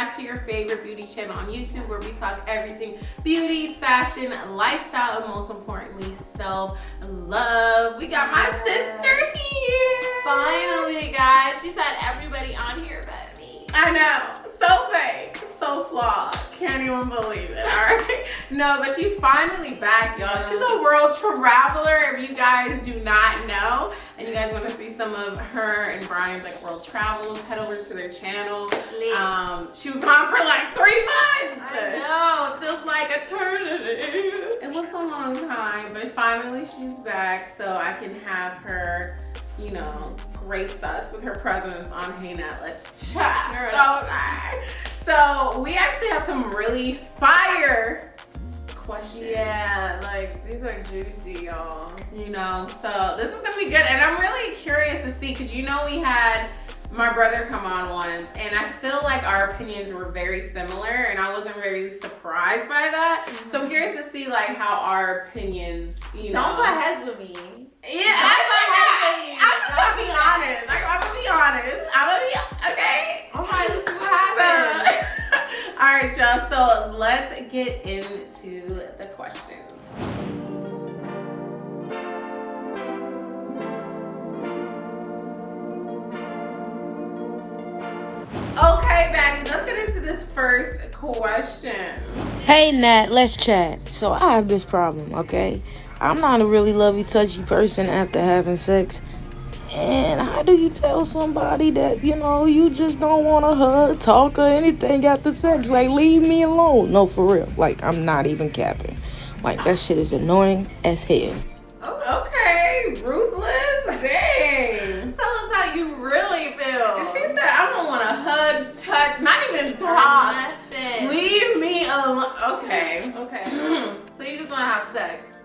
back to your favorite beauty channel on YouTube, where we talk everything beauty, fashion, lifestyle, and most importantly, self-love. We got my sister here. Finally, guys. She's had everybody on here but me. I know. So fake. So flawed. Can't even believe it. Alright. No, but she's finally back, y'all. She's a world traveler. If you guys do not know, and you guys want to see some of her and Brian's like world travels, head over to their channel. She was gone for like 3 months. I know. It feels like eternity. It was a long time, but finally she's back, so I can have her, you know, grace us with her presence on Hey Nat, let's chat. Okay. So we actually have some really fire questions. Yeah, like these are juicy, y'all. You know, so this is gonna be good, and I'm really curious to see, because you know we had my brother come on once, and I feel like our opinions were very similar, and I wasn't very surprised by that. Mm-hmm. So I'm curious to see like how our opinions, you know. Don't put heads with me. Yeah, I'm just gonna be honest. I'm gonna be honest. Okay. All right, let's see what happens. All right, y'all. So let's get into the questions. Okay, Baddies, let's get into this first question. Hey Nat, let's chat. So I have this problem, okay? I'm not a really lovey touchy person after having sex. And how do you tell somebody that, you know, you just don't want to hug, talk, or anything after sex? Like, leave me alone. No, for real. Like, I'm not even capping. Like, that shit is annoying as hell. Oh, okay, ruthless. Dang. Tell us how you really feel. She said, I don't want to hug, touch, not even talk. Nothing. Leave me alone. Okay. Okay. So you just want to have sex?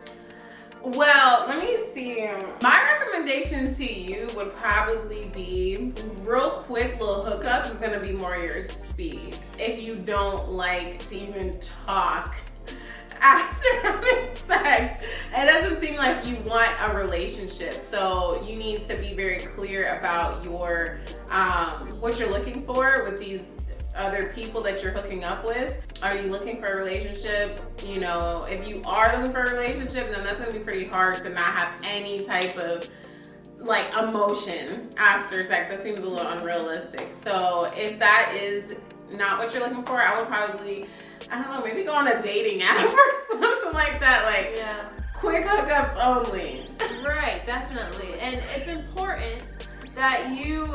Well, let me see. My recommendation to you would probably be real quick little hookups is gonna be more your speed. If you don't like to even talk after having sex, it doesn't seem like you want a relationship. So you need to be very clear about your what you're looking for with these other people that you're hooking up with. Are you looking for a relationship? You know, if you are looking for a relationship, then that's gonna be pretty hard to not have any type of like emotion after sex. That seems a little unrealistic. So if that is not what you're looking for, I would probably, I don't know, maybe go on a dating app or something like that. Like, yeah, quick hookups only. Right, definitely. And it's important that you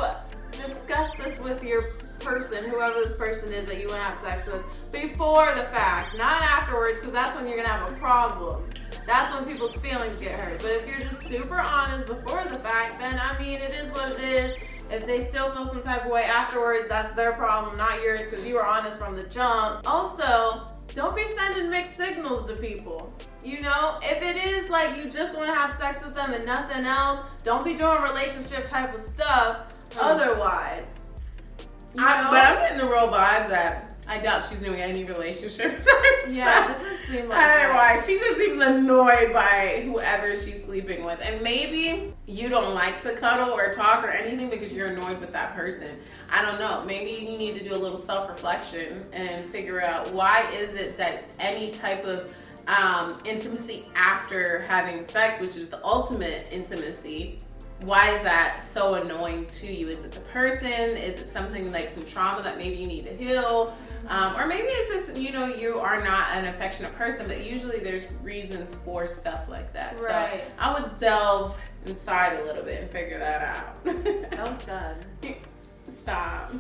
discuss this with your person, whoever this person is that you want to have sex with, before the fact, not afterwards, because that's when you're gonna have a problem. That's when people's feelings get hurt. But if you're just super honest before the fact, then I mean, it is what it is. If they still feel some type of way afterwards, that's their problem, not yours, because you were honest from the jump. Also, don't be sending mixed signals to people. You know, if it is like you just want to have sex with them and nothing else, don't be doing relationship type of stuff otherwise. But I'm getting the real vibe that I doubt she's doing any relationship type stuff. Yeah, it doesn't seem like I don't know that. why. She just seems annoyed by whoever she's sleeping with. And maybe you don't like to cuddle or talk or anything because you're annoyed with that person. I don't know. Maybe you need to do a little self-reflection and figure out why is it that any type of intimacy after having sex, which is the ultimate intimacy, why is that so annoying to you? Is it the person? Is it something like some trauma that maybe you need to heal? Or maybe it's just, you know, you are not an affectionate person, but usually there's reasons for stuff like that. Right. So I would delve inside a little bit and figure that out. That was good. Stop.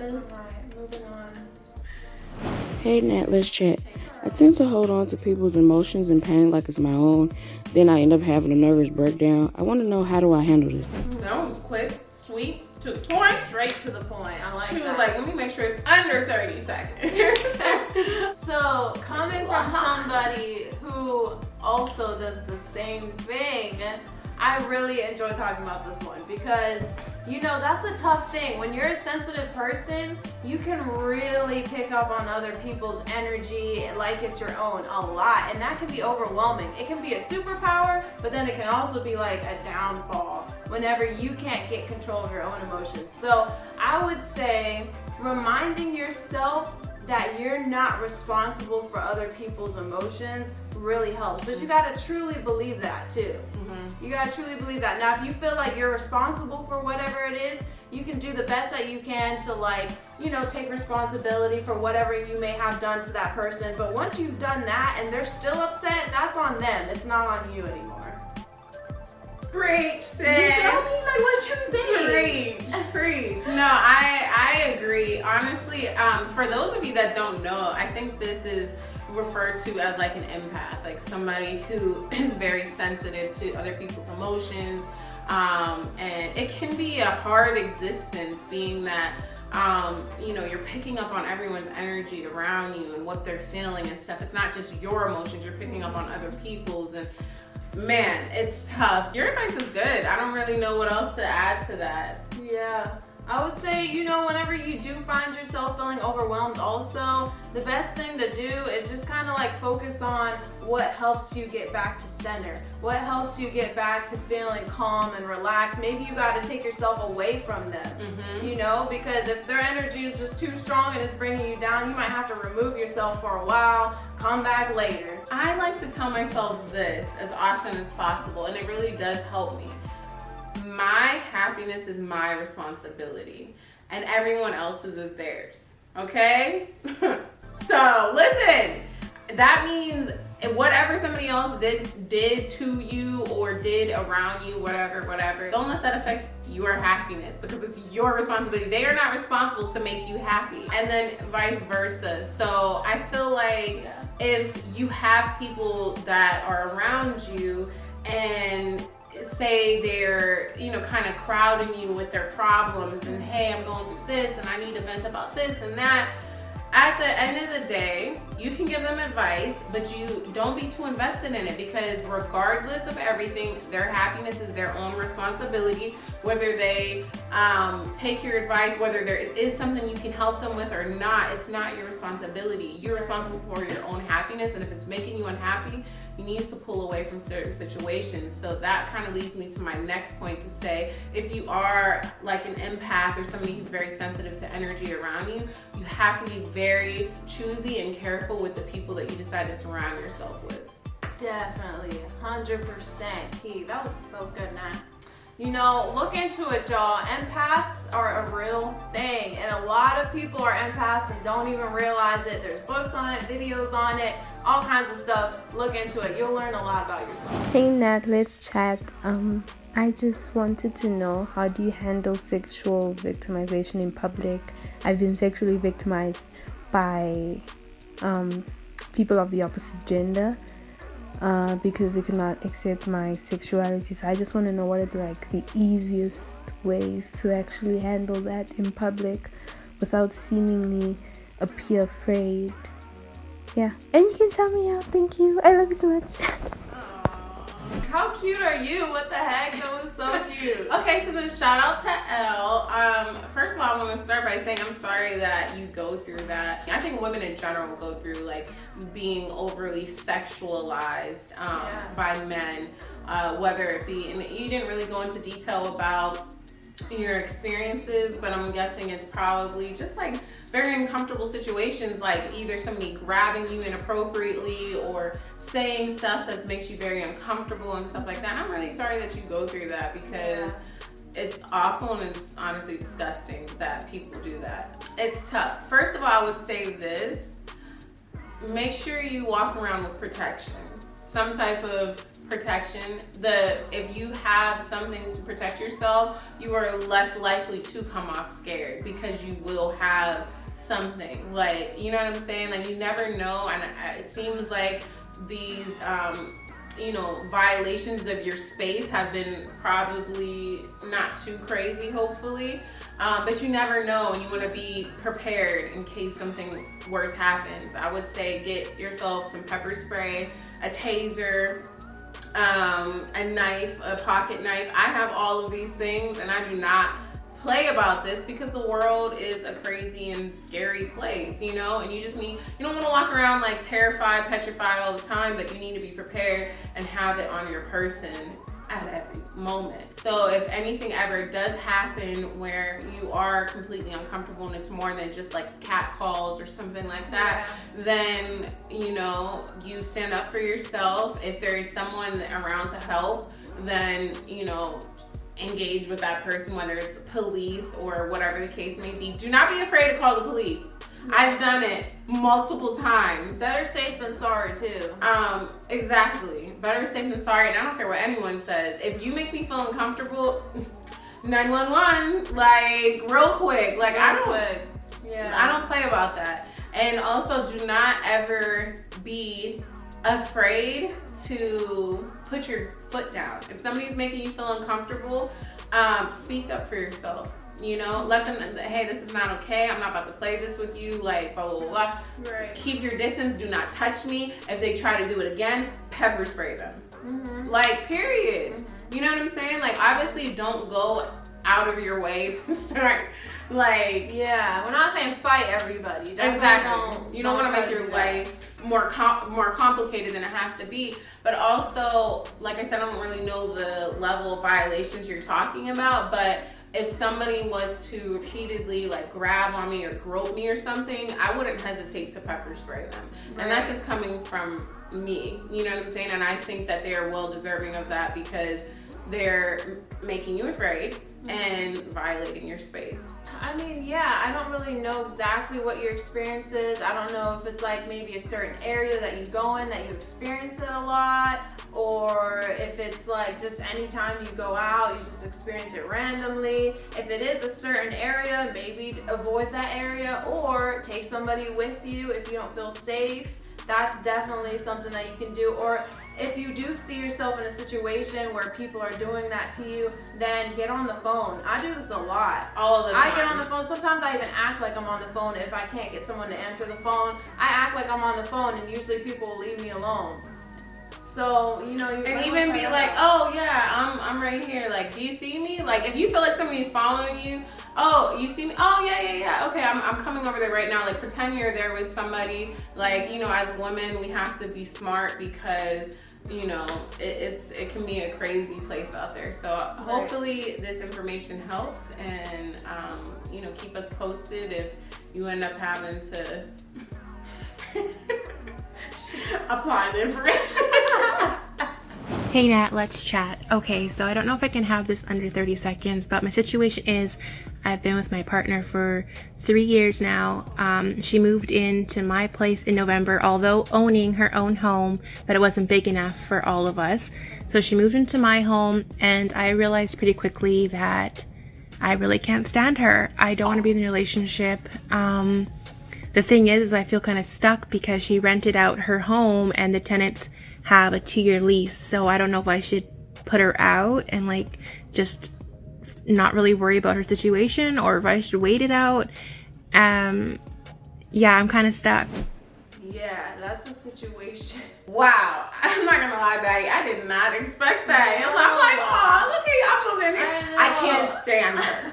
Alright, moving on. Hey Nat, let's chat. I tend to hold on to people's emotions and pain like it's my own. Then I end up having a nervous breakdown. I want to know, how do I handle this? That was quick, sweet, to the point. Straight to the point. I like She that. was like, let me make sure it's under 30 seconds. So, coming from somebody who also does the same thing, I really enjoy talking about this one because, you know, that's a tough thing. When you're a sensitive person, you can really pick up on other people's energy like it's your own a lot, and that can be overwhelming. It can be a superpower, but then it can also be like a downfall whenever you can't get control of your own emotions. So I would say reminding yourself that you're not responsible for other people's emotions really helps. But you gotta truly believe that too. You gotta truly believe that. Now, if you feel like you're responsible for whatever it is, you can do the best that you can to, like, you know, take responsibility for whatever you may have done to that person. But once you've done that and they're still upset, that's on them. It's not on you anymore. Preach, sis. You feel me? Like, what you think? Preach. No, I agree. Honestly, for those of you that don't know, I think this is referred to as like an empath, like somebody who is very sensitive to other people's emotions. And it can be a hard existence, being that you know, you're picking up on everyone's energy around you and what they're feeling and stuff. It's not just your emotions, you're picking up on other people's, and man, it's tough. Your advice is good. I don't really know what else to add to that. Yeah. I would say, you know, whenever you do find yourself feeling overwhelmed also, the best thing to do is just kind of like focus on what helps you get back to center. What helps you get back to feeling calm and relaxed. Maybe you got to take yourself away from them, you know, because if their energy is just too strong and it's bringing you down, you might have to remove yourself for a while, come back later. I like to tell myself this as often as possible, and it really does help me. My happiness is my responsibility, and everyone else's is theirs, okay? So listen, that means whatever somebody else did to you or did around you, whatever, don't let that affect your happiness, because it's your responsibility. They are not responsible to make you happy, and then vice versa. So I feel like if you have people that are around you and say they're, you know, kind of crowding you with their problems and, hey, I'm going through this and I need to vent about this and that, at the end of the day, you can give them advice, but you don't be too invested in it, because regardless of everything, their happiness is their own responsibility. Whether they take your advice, whether there is something you can help them with or not, it's not your responsibility. You're responsible for your own happiness, and if it's making you unhappy, you need to pull away from certain situations. So that kind of leads me to my next point, to say, if you are like an empath or somebody who's very sensitive to energy around you, you have to be very choosy and careful with the people that you decide to surround yourself with. Definitely, 100% key. That was good, Nat. You know, look into it, y'all. Empaths are a real thing, and a lot of people are empaths and don't even realize it. There's books on it, videos on it, all kinds of stuff. Look into it. You'll learn a lot about yourself. Hey Nat, let's chat. I just wanted to know, how do you handle sexual victimization in public? I've been sexually victimized by people of the opposite gender because they could not accept my sexuality. So I just want to know what are like the easiest ways to actually handle that in public without seemingly appear afraid. Yeah, and you can shout me out. Thank you. I love you so much. How cute are you? What the heck? That was so cute. Okay, so then shout out to Elle. First of all, I want to start by saying I'm sorry that you go through that. I think women in general go through like being overly sexualized by men, whether it be, and you didn't really go into detail about your experiences, but I'm guessing it's probably just like very uncomfortable situations, like either somebody grabbing you inappropriately or saying stuff that makes you very uncomfortable and stuff like that. And I'm really sorry that you go through that, because it's awful and it's honestly disgusting that people do that. It's tough. First of all, I would say this: make sure you walk around with protection, some type of protection. If you have something to protect yourself, you are less likely to come off scared, because you will have something, like, you know what I'm saying? Like, you never know, and it seems like these you know, violations of your space have been probably not too crazy, hopefully, but you never know, and you want to be prepared in case something worse happens. I would say get yourself some pepper spray, a taser, a knife, a pocket knife. I have all of these things, and I do not play about this, because the world is a crazy and scary place, you know, and you don't want to walk around like terrified, petrified all the time, but you need to be prepared and have it on your person at every moment. So if anything ever does happen where you are completely uncomfortable and it's more than just like cat calls or something like that, then, you know, you stand up for yourself. If there is someone around to help, then, you know, engage with that person, whether it's police or whatever the case may be. Do not be afraid to call the police. I've done it multiple times. Better safe than sorry too. Exactly. Better safe than sorry. And I don't care what anyone says. If you make me feel uncomfortable, 911, like real quick. Like I don't play about that. And also do not ever be afraid to put your foot down. If somebody's making you feel uncomfortable, speak up for yourself. You know, let them, hey, this is not okay. I'm not about to play this with you, like, blah, blah, blah. Right. Keep your distance. Do not touch me. If they try to do it again, pepper spray them. Like, period. You know what I'm saying? Like, obviously, don't go out of your way to start, like... Yeah, we're not saying fight everybody. Exactly. You don't want to make your life more complicated than it has to be. But also, like I said, I don't really know the level of violations you're talking about, but... if somebody was to repeatedly like grab on me or grope me or something, I wouldn't hesitate to pepper spray them. Right. And that's just coming from me, you know what I'm saying? And I think that they are well deserving of that because they're making you afraid and violating your space. I mean, yeah, I don't really know exactly what your experience is. I don't know if it's like maybe a certain area that you go in that you experience it a lot, or if it's like just anytime you go out, you just experience it randomly. If it is a certain area, maybe avoid that area or take somebody with you if you don't feel safe. That's definitely something that you can do. Or if you do see yourself in a situation where people are doing that to you, then get on the phone. I do this a lot. All the time. I get on the phone. Sometimes I even act like I'm on the phone if I can't get someone to answer the phone. I act like I'm on the phone, and usually people will leave me alone. So, you know, and even be like, oh yeah, I'm right here. Like, do you see me? Like, if you feel like somebody's following you, oh, you see me? Oh yeah. Okay, I'm coming over there right now. Like, pretend you're there with somebody. Like, you know, as women, we have to be smart because, you know, it can be a crazy place out there. So hopefully this information helps, and you know, keep us posted if you end up having to apply the information. Hey Nat, let's chat. Okay, so I don't know if I can have this under 30 seconds, but my situation is I've been with my partner for 3 years now. She moved into my place in November, although owning her own home, but it wasn't big enough for all of us. So she moved into my home, and I realized pretty quickly that I really can't stand her. I don't want to be in a relationship. The thing is I feel kind of stuck because she rented out her home and the tenants have a 2-year lease. So I don't know if I should put her out and like just not really worry about her situation, or if I should wait it out. Yeah, I'm kind of stuck. Yeah, that's a situation. Wow, I'm not gonna lie, Baggy, I did not expect that. I'm like, oh, look at y'all moving in here. I can't stand her.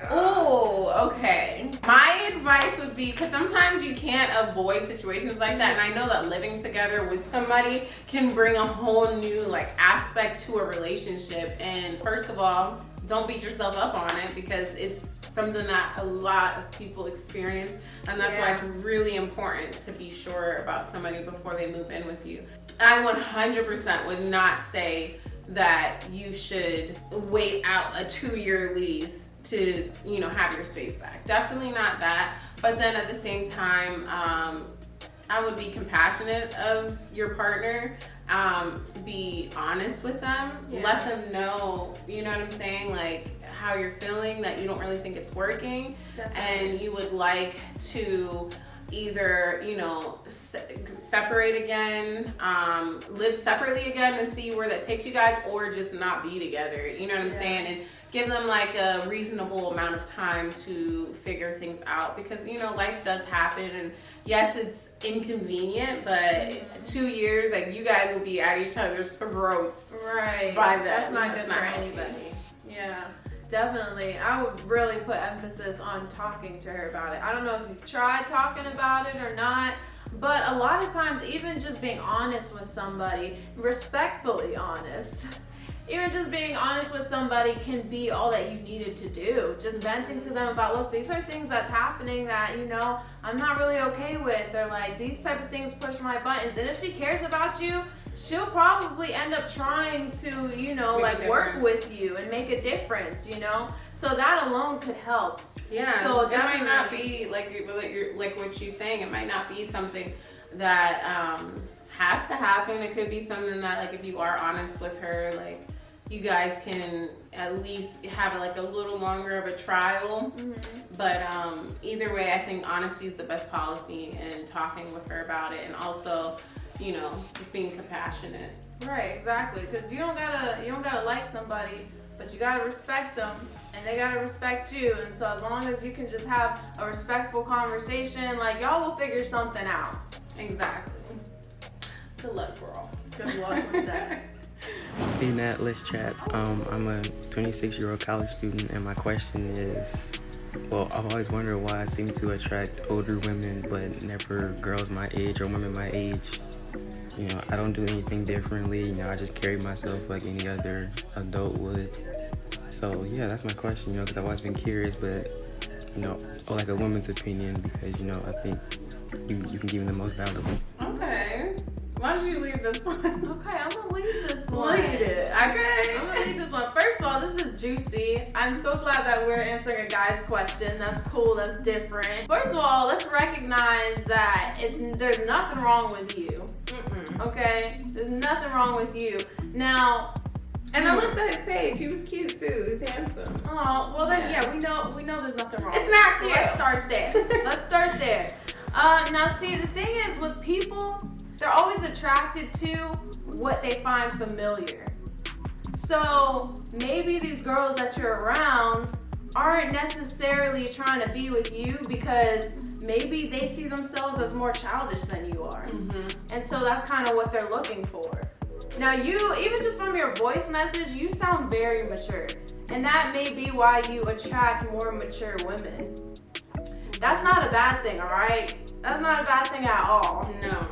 Oh, okay. My advice would be, because sometimes you can't avoid situations like that, and I know that living together with somebody can bring a whole new like aspect to a relationship. And first of all, don't beat yourself up on it, because it's something that a lot of people experience, and that's why it's really important to be sure about somebody before they move in with you. I 100% would not say that you should wait out a 2-year lease to, you know, have your space back. Definitely not that. But then at the same time, I would be compassionate of your partner. Be honest with them. Let them know, you know what I'm saying, like how you're feeling, that you don't really think it's working. Definitely. And you would like to either, you know, separate again, live separately again and see where that takes you guys, or just not be together, you know what I'm saying? And give them like a reasonable amount of time to figure things out, because, you know, life does happen, and yes, it's inconvenient, but 2 years, like, you guys will be at each other's throats by that. That's not good for anybody. Yeah. Definitely. I would really put emphasis on talking to her about it. I don't know if you've tried talking about it or not, but a lot of times even just being honest with somebody, respectfully honest, even just being honest with somebody can be all that you needed to do. Just venting to them about, look, these are things that's happening that, you know, I'm not really okay with, or like these type of things push my buttons. And if she cares about you, she'll probably end up trying to, you know, like work with you and make a difference, you know? So that alone could help. Yeah, so that might not be like what she's saying. It might not be something that has to happen. It could be something that, like, if you are honest with her, like, you guys can at least have like a little longer of a trial. But either way, I think honesty is the best policy, and talking with her about it, and also, you know, just being compassionate. Right, exactly. Because you don't gotta like somebody, but you gotta respect them, and they gotta respect you. And so as long as you can just have a respectful conversation, like, y'all will figure something out. Exactly. Good luck, girl. Good luck with that. Hey Nat, let's chat. I'm a 26-year-old college student, and my question is, well, I've always wondered why I seem to attract older women, but never girls my age or women my age. You know, I don't do anything differently. You know, I just carry myself like any other adult would. So yeah, that's my question. You know, because I've always been curious, but you know, like a woman's opinion, because you know, I think you can give me the most valuable. Okay. Why don't you leave this one? Okay, I'm gonna leave this one. Leave it. Okay. I'm gonna leave this one. First of all, this is juicy. I'm so glad that we're answering a guy's question. That's cool. That's different. First of all, let's recognize that there's nothing wrong with you. Okay? There's nothing wrong with you. Now, and I looked at his page. He was cute too. He's handsome. Oh, well then, yeah, we know there's nothing wrong. It's not you. Let's start there. Let's start there. Now, see, the thing is with people, they're always attracted to what they find familiar. So maybe these girls that you're around aren't necessarily trying to be with you because maybe they see themselves as more childish than you are. And so that's kind of what they're looking for. Now, you, even just from your voice message, you sound very mature. And that may be why you attract more mature women. That's not a bad thing, all right? That's not a bad thing at all. No.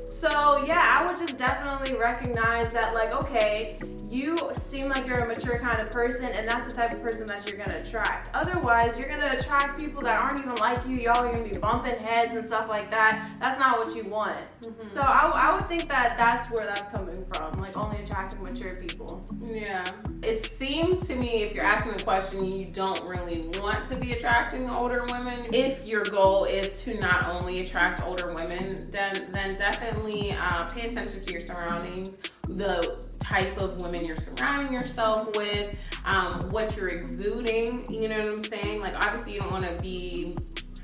So yeah, I would just definitely recognize that, like, okay, you seem like you're a mature kind of person, and that's the type of person that you're gonna attract. Otherwise, you're gonna attract people that aren't even like you. Y'all are gonna be bumping heads and stuff like that. That's not what you want. So I would think that that's where that's coming from, like only attracting mature people. Yeah. It seems to me, if you're asking the question, you don't really want to be attracting older women. If your goal is to not only attract older women, then definitely pay attention to your surroundings, the type of women you're surrounding yourself with, what you're exuding, you know what I'm saying? Like, obviously you don't want to be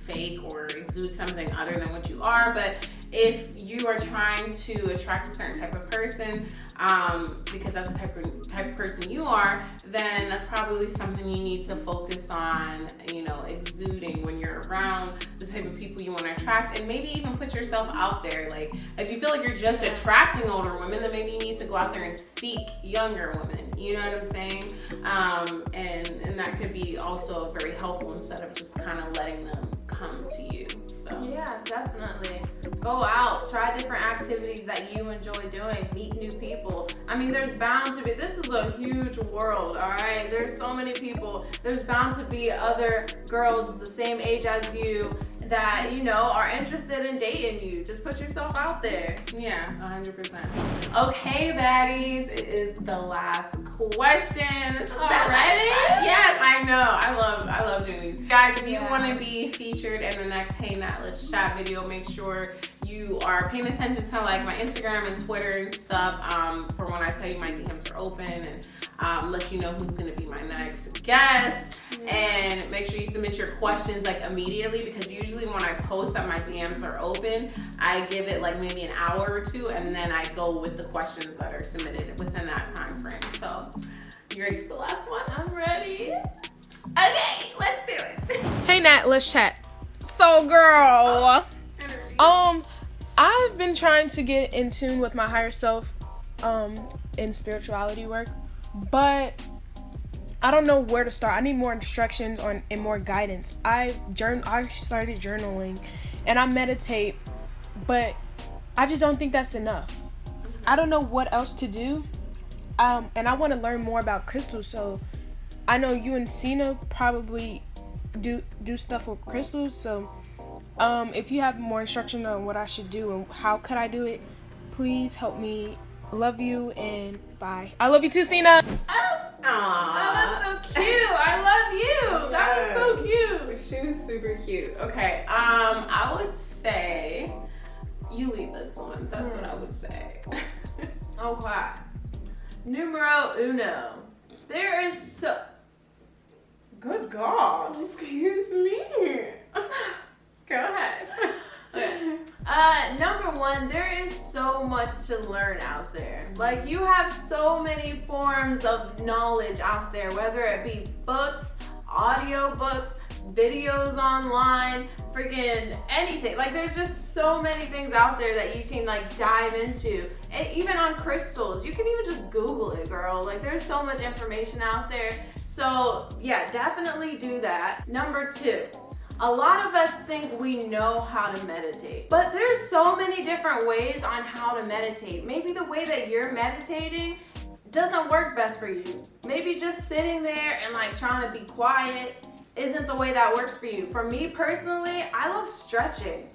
fake or exude something other than what you are, but if you are trying to attract a certain type of person, because that's the type of person you are, then that's probably something you need to focus on, you know, exuding when you're around the type of people you want to attract, and maybe even put yourself out there. Like, if you feel like you're just attracting older women, then maybe you need to go out there and seek younger women, you know what I'm saying? And that could be also very helpful instead of just kind of letting them come to you. So yeah, definitely. Go out, try different activities that you enjoy doing, meet new people. I mean, there's bound to be, this is a huge world, all right? There's so many people. There's bound to be other girls the same age as you that, you know, are interested in dating you. Just put yourself out there. Yeah, 100%. Okay, baddies, it is the last question. This is Already? Yes, I know. I love doing these. Guys, if you want to be featured in the next Hey Nat, Let's Chat video, make sure you are paying attention to like my Instagram and Twitter and stuff for when I tell you my DMs are open, and let you know who's gonna be my next guest. And make sure you submit your questions like immediately, because usually when I post that my DMs are open, I give it like maybe an hour or two, and then I go with the questions that are submitted within that time frame. So, you ready for the last one? I'm ready. Okay, let's do it. Hey Nat, let's chat. So girl, I've been trying to get in tune with my higher self in spirituality work, but I don't know where to start. I need more instructions and more guidance. I started journaling and I meditate, but I just don't think that's enough. I don't know what else to do, and I want to learn more about crystals. So I know you and Cena probably do stuff with crystals. So if you have more instruction on what I should do and how could I do it, please help me. Love you and bye. I love you too, Cena. Oh, that's so cute. I love you. That was so cute. She was super cute. Okay, I would say you lead this one. That's what I would say. Okay. Numero uno. There is so... Good God, excuse me. Go ahead. Okay. Number one, there is so much to learn out there. Like, you have so many forms of knowledge out there, whether it be books, audio books, videos online, freaking anything. Like, there's just so many things out there that you can like dive into. And even on crystals, you can even just Google it, girl. Like, there's so much information out there. So yeah, definitely do that. Number two, a lot of us think we know how to meditate, but there's so many different ways on how to meditate. Maybe the way that you're meditating doesn't work best for you. Maybe just sitting there and like trying to be quiet isn't the way that works for you. For me personally, I love stretching.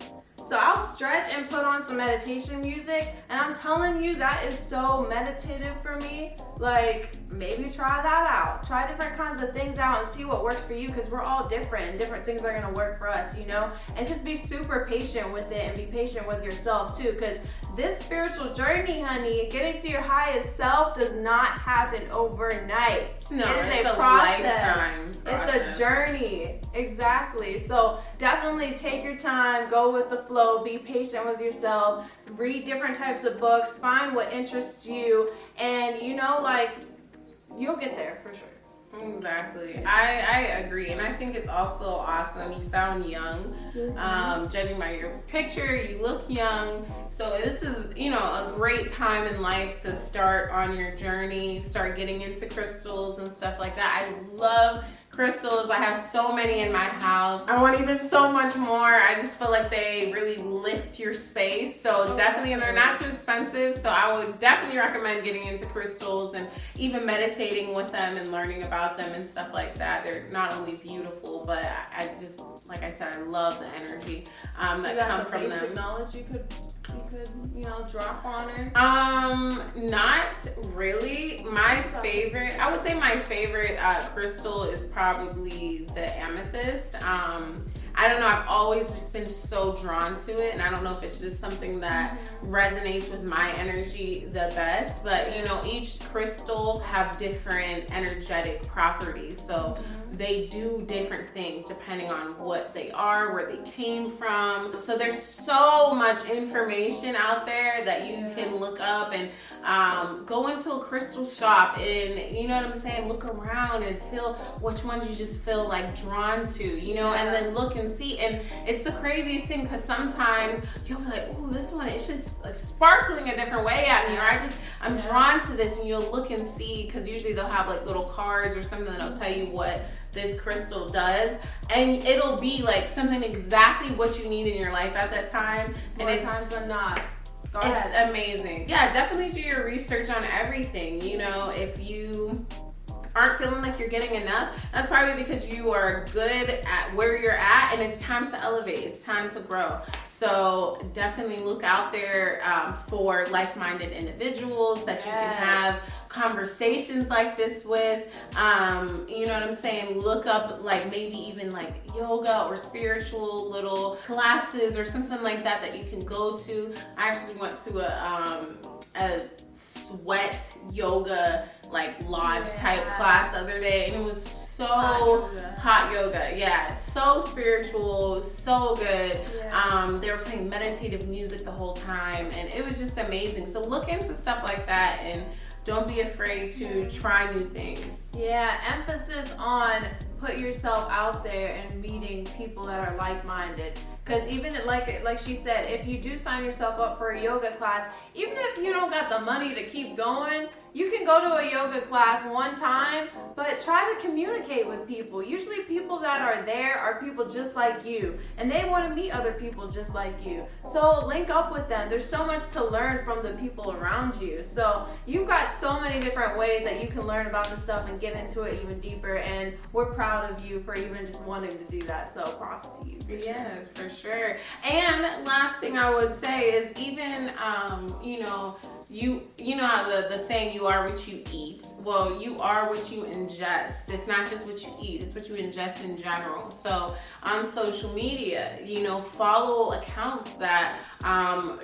So I'll stretch and put on some meditation music, and I'm telling you, that is so meditative for me. Like, maybe try that out. Try different kinds of things out and see what works for you, because we're all different and different things are gonna work for us, you know? And just be super patient with it and be patient with yourself too, because this spiritual journey, honey, getting to your highest self does not happen overnight. No, it is it's a a process. lifetime It's process. a journey. Exactly. So definitely take your time, go with the flow, be patient with yourself, read different types of books, find what interests you, and you know, like, you'll get there for sure. Exactly. I agree. And I think it's also awesome. You sound young. Judging by your picture, you look young. So this is, you know, a great time in life to start on your journey, start getting into crystals and stuff like that. I love crystals. I have so many in my house. I want even so much more. I just feel like they really lift your space. So definitely, and they're not too expensive. So I would definitely recommend getting into crystals and even meditating with them and learning about them and stuff like that. They're not only beautiful, but I just, like I said, I love the energy that comes from them. Knowledge you could, you know, drop on her. Not really. My favorite, I would say my favorite crystal is probably the amethyst. I don't know, I've always just been so drawn to it, and I don't know if it's just something that resonates with my energy the best, but you know, each crystal have different energetic properties, so they do different things depending on what they are, where they came from. So there's so much information out there that you can look up and go into a crystal shop and, you know what I'm saying, look around and feel which ones you just feel like drawn to, you know, and then look and see. And it's the craziest thing, because sometimes you'll be like, oh, this one, it's just like sparkling a different way at me, or I'm drawn to this, and you'll look and see, because usually they'll have like little cards or something that'll tell you what this crystal does, and it'll be like something exactly what you need in your life at that time. More and times than not. It's amazing. Yeah, definitely do your research on everything. You know, if you aren't feeling like you're getting enough, that's probably because you are good at where you're at, and it's time to elevate, it's time to grow. So definitely look out there for like-minded individuals that you can have conversations like this with. You know what I'm saying? Look up like maybe even like yoga or spiritual little classes or something like that that you can go to. I actually went to a sweat yoga like lodge type class the other day, and it was so hot yoga. Yeah, so spiritual, so good. They were playing meditative music the whole time, and it was just amazing. So look into stuff like that, and don't be afraid to try new things. Yeah, emphasis on put yourself out there and meeting people that are like-minded. Because even like she said, if you do sign yourself up for a yoga class, even if you don't got the money to keep going, You can go to a yoga class one time, but try to communicate with people. Usually people that are there are people just like you, and they want to meet other people just like you. So link up with them. There's so much to learn from the people around you. So you've got so many different ways that you can learn about this stuff and get into it even deeper, and we're proud of you for even just wanting to do that. So props to you. Yes, for sure. And last thing I would say is even, you know how the saying, you are what you eat. Well, you are what you ingest. It's not just what you eat, it's what you ingest in general. So on social media, follow accounts that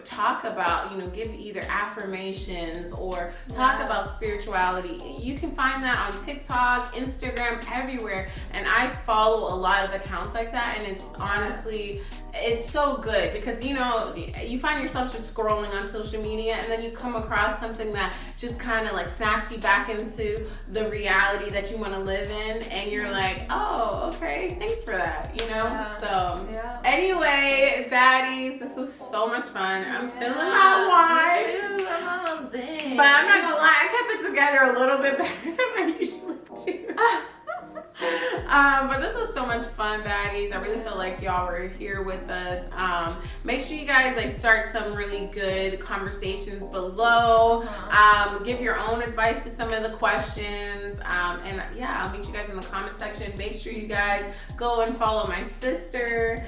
talk about, give either affirmations or talk about spirituality. You can find that on TikTok, Instagram, everywhere. And I follow a lot of accounts like that, and it's honestly, it's so good because you find yourself just scrolling on social media, and then you come across something that just kind of like snaps you back into the reality that you want to live in, and you're like, oh, okay, thanks for that, So anyway, baddies, this was so much fun. I'm feeling my wine. Dude, I'm almost there. But I'm not gonna lie, I kept it together a little bit better than I usually do. But this was so much fun, baddies. I really feel like y'all were here with us. Make sure you guys start some really good conversations below. Give your own advice to some of the questions. And yeah, I'll meet you guys in the comment section. Make sure you guys go and follow my sister.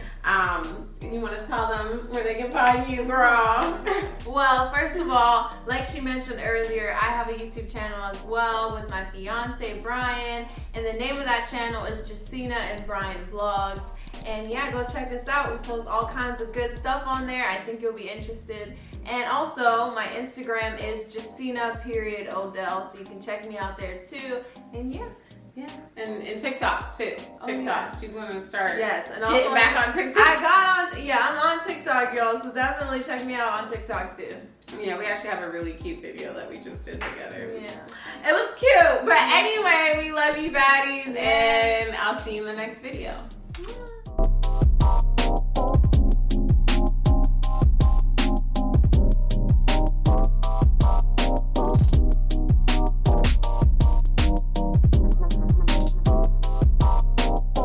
You want to tell them where they can find you, girl? Well, first of all, like she mentioned earlier, I have a YouTube channel as well with my fiance Brian, and the name of that channel is Jacina and Brian Vlogs. And yeah, go check us out. We post all kinds of good stuff on there. I think you'll be interested. And also, my Instagram is Jacina.Odell, so you can check me out there too. And yeah. Yeah, and TikTok too. TikTok, she's gonna start. Yes, and getting also back on TikTok. I'm on TikTok, y'all. So definitely check me out on TikTok too. Yeah, we actually have a really cute video that we just did together. Yeah, it was cute. But anyway, we love you, baddies, and I'll see you in the next video.